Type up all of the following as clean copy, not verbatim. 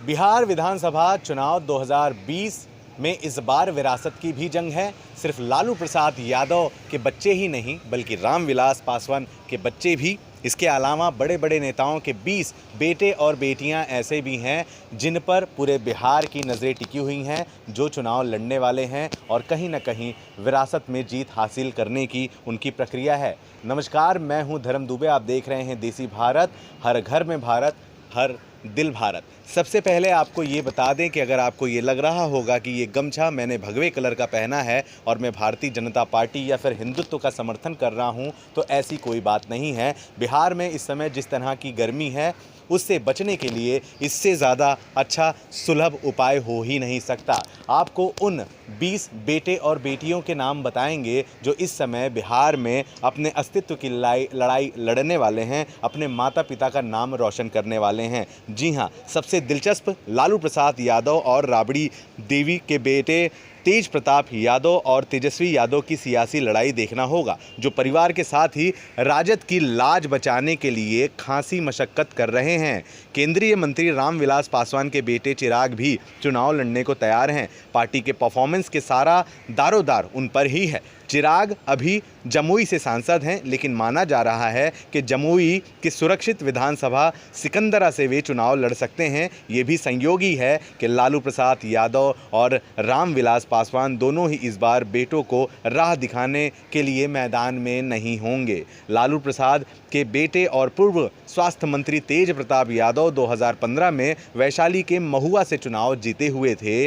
बिहार विधानसभा चुनाव 2020 में इस बार विरासत की भी जंग है। सिर्फ लालू प्रसाद यादव के बच्चे ही नहीं बल्कि रामविलास पासवान के बच्चे भी, इसके अलावा बड़े बड़े नेताओं के 20 बेटे और बेटियां ऐसे भी हैं जिन पर पूरे बिहार की नज़रें टिकी हुई हैं, जो चुनाव लड़ने वाले हैं और कहीं ना कहीं विरासत में जीत हासिल करने की उनकी प्रक्रिया है। नमस्कार, मैं हूं धर्म दुबे। आप देख रहे हैं देसी भारत, हर घर में भारत, हर दिल भारत। सबसे पहले आपको ये बता दें कि अगर आपको ये लग रहा होगा कि ये गमछा मैंने भगवे कलर का पहना है और मैं भारतीय जनता पार्टी या फिर हिंदुत्व का समर्थन कर रहा हूँ, तो ऐसी कोई बात नहीं है। बिहार में इस समय जिस तरह की गर्मी है, उससे बचने के लिए इससे ज़्यादा अच्छा सुलभ उपाय हो ही नहीं सकता। आपको उन 20 बेटे और बेटियों के नाम बताएंगे जो इस समय बिहार में अपने अस्तित्व की लड़ाई लड़ने वाले हैं, अपने माता पिता का नाम रोशन करने वाले हैं। जी हाँ, सबसे दिलचस्प लालू प्रसाद यादव और राबड़ी देवी के बेटे तेज प्रताप यादव और तेजस्वी यादव की सियासी लड़ाई देखना होगा, जो परिवार के साथ ही राजद की लाज बचाने के लिए खासी मशक्कत कर रहे हैं। केंद्रीय मंत्री रामविलास पासवान के बेटे चिराग भी चुनाव लड़ने को तैयार हैं। पार्टी के परफॉर्मेंस के सारा दारोदार उन पर ही है। चिराग अभी जमुई से सांसद हैं, लेकिन माना जा रहा है कि जमुई की सुरक्षित विधानसभा सिकंदरा से वे चुनाव लड़ सकते हैं। ये भी संयोग ही है कि लालू प्रसाद यादव और रामविलास पासवान दोनों ही इस बार बेटों को राह दिखाने के लिए मैदान में नहीं होंगे। लालू प्रसाद के बेटे और पूर्व स्वास्थ्य मंत्री तेज प्रताप यादव 2015 में वैशाली के महुआ से चुनाव जीते हुए थे,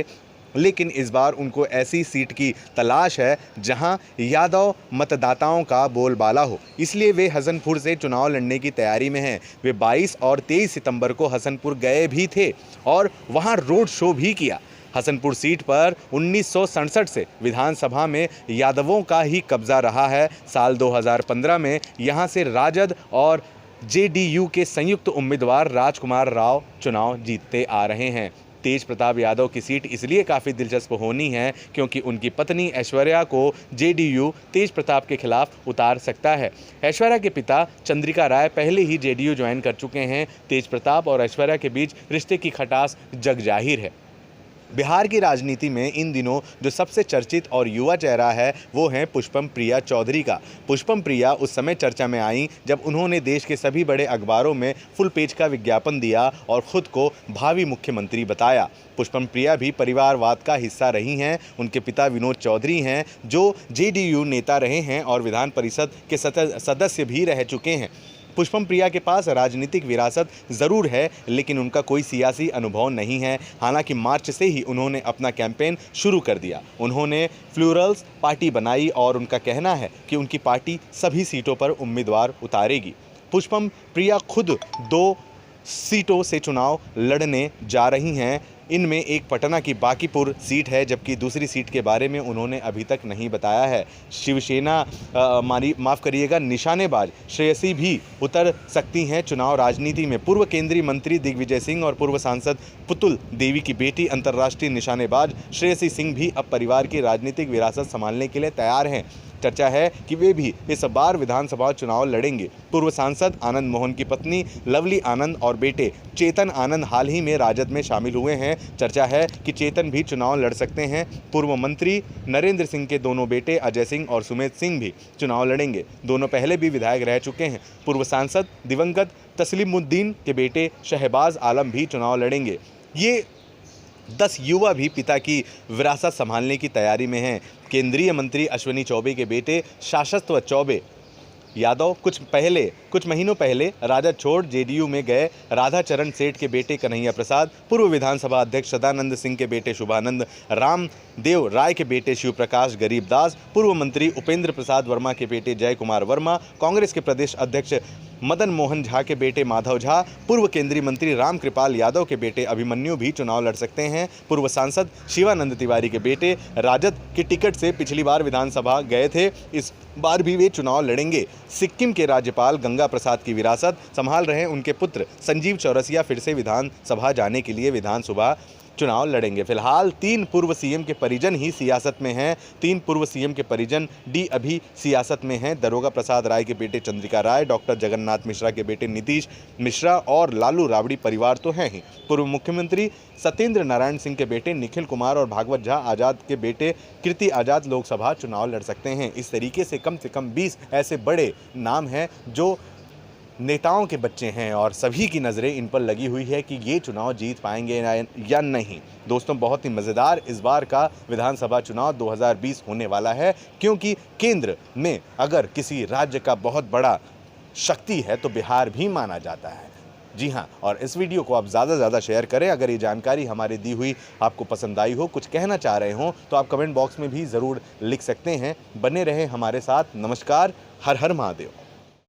लेकिन इस बार उनको ऐसी सीट की तलाश है जहां यादव मतदाताओं का बोलबाला हो, इसलिए वे हसनपुर से चुनाव लड़ने की तैयारी में हैं। वे 22 और 23 सितंबर को हसनपुर गए भी थे और वहां रोड शो भी किया। हसनपुर सीट पर 1967 से विधानसभा में यादवों का ही कब्जा रहा है। साल 2015 में यहां से राजद और जेडीयू के संयुक्त उम्मीदवार राजकुमार राव चुनाव जीतते आ रहे हैं। तेज प्रताप यादव की सीट इसलिए काफ़ी दिलचस्प होनी है क्योंकि उनकी पत्नी ऐश्वर्या को जेडीयू तेज प्रताप के खिलाफ उतार सकता है। ऐश्वर्या के पिता चंद्रिका राय पहले ही जेडीयू ज्वाइन कर चुके हैं। तेज प्रताप और ऐश्वर्या के बीच रिश्ते की खटास जग जाहिर है। बिहार की राजनीति में इन दिनों जो सबसे चर्चित और युवा चेहरा है वो है पुष्पम प्रिया चौधरी का। पुष्पम प्रिया उस समय चर्चा में आई जब उन्होंने देश के सभी बड़े अखबारों में फुल पेज का विज्ञापन दिया और खुद को भावी मुख्यमंत्री बताया। पुष्पम प्रिया भी परिवारवाद का हिस्सा रही हैं। उनके पिता विनोद चौधरी हैं जो जेडीयू नेता रहे हैं और विधान परिषद के सदस्य भी रह चुके हैं। पुष्पम प्रिया के पास राजनीतिक विरासत ज़रूर है, लेकिन उनका कोई सियासी अनुभव नहीं है। हालांकि मार्च से ही उन्होंने अपना कैंपेन शुरू कर दिया। उन्होंने फ्लूरल्स पार्टी बनाई और उनका कहना है कि उनकी पार्टी सभी सीटों पर उम्मीदवार उतारेगी। पुष्पम प्रिया खुद 2 सीटों से चुनाव लड़ने जा रही हैं। इनमें एक पटना की बांकीपुर सीट है, जबकि दूसरी सीट के बारे में उन्होंने अभी तक नहीं बताया है। शिवसेना निशानेबाज श्रेयसी भी उतर सकती हैं चुनाव राजनीति में। पूर्व केंद्रीय मंत्री दिग्विजय सिंह और पूर्व सांसद पुतुल देवी की बेटी अंतर्राष्ट्रीय निशानेबाज श्रेयसी सिंह भी अब परिवार की राजनीतिक विरासत संभालने के लिए तैयार हैं। चर्चा है कि वे भी इस बार विधानसभा चुनाव लड़ेंगे। पूर्व सांसद आनंद मोहन की पत्नी लवली आनंद और बेटे चेतन आनंद हाल ही में राजद में शामिल हुए हैं। चर्चा है कि चेतन भी चुनाव लड़ सकते हैं। पूर्व मंत्री नरेंद्र सिंह के दोनों बेटे अजय सिंह और सुमेध सिंह भी चुनाव लड़ेंगे। दोनों पहले भी विधायक रह चुके हैं। पूर्व सांसद दिवंगत तस्लीमुद्दीन के बेटे शहबाज आलम भी चुनाव लड़ेंगे। ये 10 युवा भी पिता की विरासत संभालने की तैयारी में हैं। केंद्रीय मंत्री अश्विनी चौबे के बेटे शाश्वत चौबे यादव कुछ महीनों पहले राजद छोड़ जेडीयू में गए। राधाचरण सेठ के बेटे कन्हैया प्रसाद, पूर्व विधानसभा अध्यक्ष सदानंद सिंह के बेटे शुभानंद, रामदेव राय के बेटे शिव प्रकाश गरीबदास, पूर्व मंत्री उपेंद्र प्रसाद वर्मा के बेटे जय कुमार वर्मा, कांग्रेस के प्रदेश अध्यक्ष मदन मोहन झा के बेटे माधव झा, पूर्व केंद्रीय मंत्री रामकृपाल यादव के बेटे अभिमन्यु भी चुनाव लड़ सकते हैं। पूर्व सांसद शिवानंद तिवारी के बेटे राजद की टिकट से पिछली बार विधानसभा गए थे, इस बार भी वे चुनाव लड़ेंगे। सिक्किम के राज्यपाल गंगा प्रसाद की विरासत संभाल रहे उनके पुत्र संजीव चौरसिया फिर से विधानसभा जाने के लिए विधानसभा चुनाव लड़ेंगे। फिलहाल 3 पूर्व सीएम के परिजन ही सियासत में हैं। 3 पूर्व सीएम के परिजन अभी सियासत में हैं। दरोगा प्रसाद राय के बेटे चंद्रिका राय, डॉक्टर जगन्नाथ मिश्रा के बेटे नीतीश मिश्रा और लालू राबड़ी परिवार तो हैं ही। पूर्व मुख्यमंत्री सत्येंद्र नारायण सिंह के बेटे निखिल कुमार और भागवत झा आजाद के बेटे कीर्ति आजाद लोकसभा चुनाव लड़ सकते हैं। इस तरीके से कम 20 ऐसे बड़े नाम हैं जो नेताओं के बच्चे हैं और सभी की नज़रें इन पर लगी हुई है कि ये चुनाव जीत पाएंगे या नहीं। दोस्तों, बहुत ही मज़ेदार इस बार का विधानसभा चुनाव 2020 होने वाला है, क्योंकि केंद्र में अगर किसी राज्य का बहुत बड़ा शक्ति है तो बिहार भी माना जाता है। जी हाँ, और इस वीडियो को आप ज़्यादा से ज़्यादा शेयर करें। अगर ये जानकारी हमारी दी हुई आपको पसंद आई हो, कुछ कहना चाह रहे हो, तो आप कमेंट बॉक्स में भी ज़रूर लिख सकते हैं। बने रहें हमारे साथ। नमस्कार। हर हर महादेव।